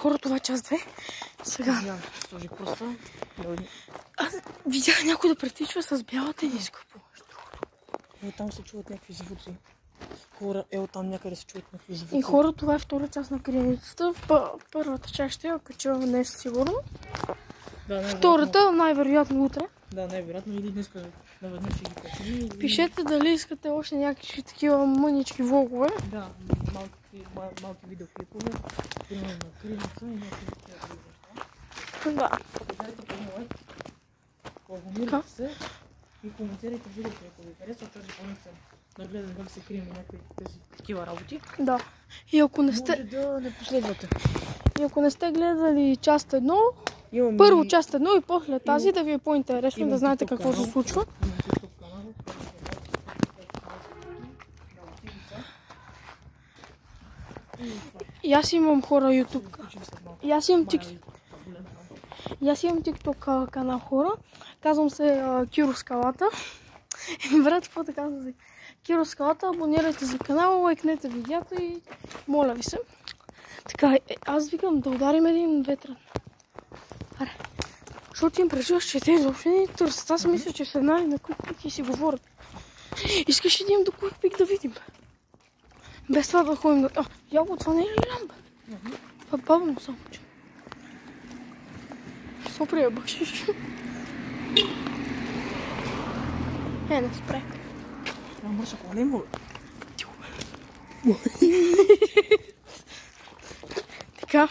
Хора, това е част 2. Сега. Сложи пръста. Аз видях някой да претичва с бялата диска. Там се чуват някакви звуци. Хора, там някъде се чуват някакви звуци. И хора, това е втора част на криеницата. В първата част ще я кача днес сигурно. Втората най-вероятно утре. Да, най-вероятно или днес наведнъж ще ги качим. Пишете дали искате още някакви такива мънички влогове. Да, малки видеоклипове. Примерно на криеница и някакви такива неща. Да. Дайте по лайк, абонирайте се и коментирайте видеото, ако ви харесва, че запомните да гледам как се крием някакви тези такива работи. Да. И ако не сте... Може да не последвате. И ако не сте гледали част 1, първо част 1 и после тази, да ви е по-интересно, да знаете какво се случва. И аз имам хора YouTube. И аз имам TikTok канал хора. Казвам се Киро Скалата. Брат, какво да казвам се? Киро Скалата, абонирайте за канала, лайкнете видеята и моля ви се. Така, аз викам да ударим един ветрен. Аре, защото им преживаш, че те изобщо не търсят. Аз мисля, че са една на QuickPick и си говорят. Искаш ли да им до QuickPick да видим? Без това да ходим да... Яго, това не е ли ламба? Това е бавно само, че. Сопри я бъкшиш. Не спре. Мърша, кола не има. Така.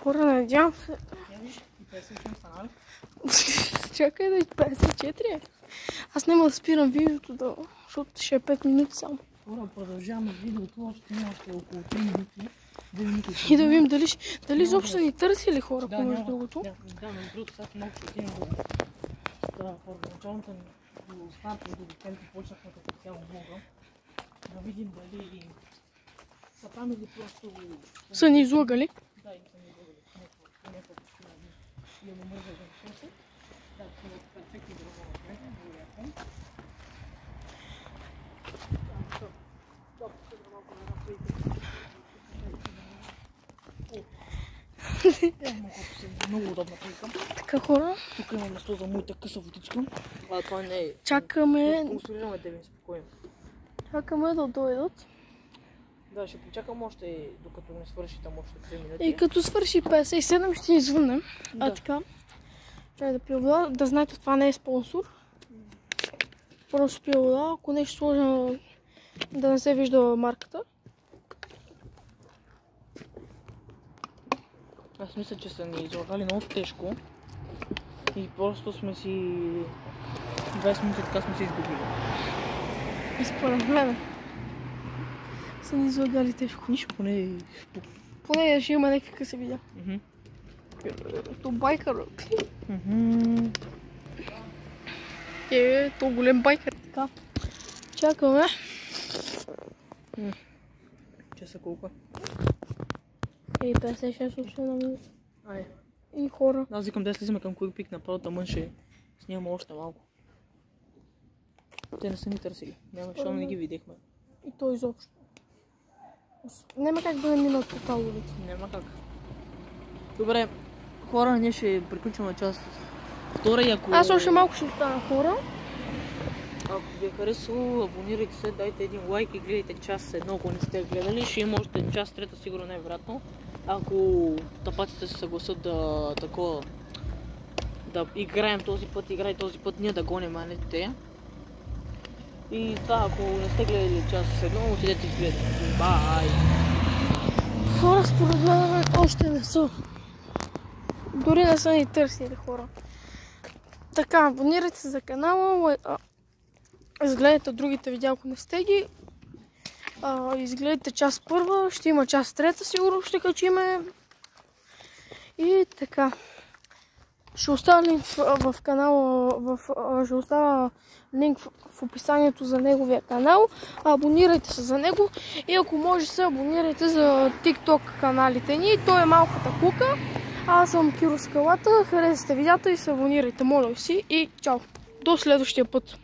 Хора, надявам се. Чакай да е 54. Аз няма да спирам видеото, защото ще е 5 минути само. Хора, продължаваме видеото, още има около 3 минути. 2 минути. И да видим дали изобщо са ни търсили хора, по между другото. Да, между другото, сега малко ще отидем до първоначалната ни до останата и до декември почнахме като цяло блога. Да видим дали са там или просто... Са ни излагали? Да, и са ни излагали. Някаква причина и да му мърза да напише. Да, това е перфектно друго напред, вероятно. Много удобна плика. Така хора. Тук има место за моята къса водичка. Това не е... Чакаме... Консолираме да ви спокойно. Чакаме да дойдат. Да, ще почакам още, докато не свърши там още 3 минути. И като свърши 57 ще извънем. Да. Така. Трябва да пия вода. Да знаете, това не е спонсор. Просто пия вода. Ако нещо сложа да не се вижда марката. Аз мисля, че са ни излагали много тежко. И просто сме си... 20 минути така сме си изгубили. И според мен са ни излагали тежко. Нищо, Поне ще има някакви къси видеа. То байкър. То голем байкър. Така. Чакаме. Часа колко е? 56 още на минута. И хора. Аз викам да слизаме към QuickPick, направо тъмън ще снимаме още малко. Те не са ни търсили. Защото не ги видяхме. И то изобщо. Няма как да не минат по тази улица. Няма как. Добре, хора, ние ще приключваме част втора и ако... Аз още малко ще остана хора. Ако ви е харесало, абонирайте се, дайте един лайк и гледайте част 1, ако не сте гледали. Ще има още част 3, сигурно най-вероятно. Ако тапаците се съгласят да играем този път, играй този път, ние да гоним, а не те. И това, ако не сте гледали част 1, отидете и гледайте. Бай! Хора, според мен още не са. Дори не са ни търсили хора. Така, абонирайте се за канала, изгледайте другите видеа, ако не сте ги. Изгледайте част първа, ще има част трета, сигурно ще качиме. И така. Ще оставя линк в канала, ще оставя линк в описанието за неговия канал. Абонирайте се за него и ако може се абонирайте за TikTok каналите ни. Той е малката кука. Аз съм Киро Скалата. Харесайте видеята и се абонирайте, моля си. И чао! До следващия път!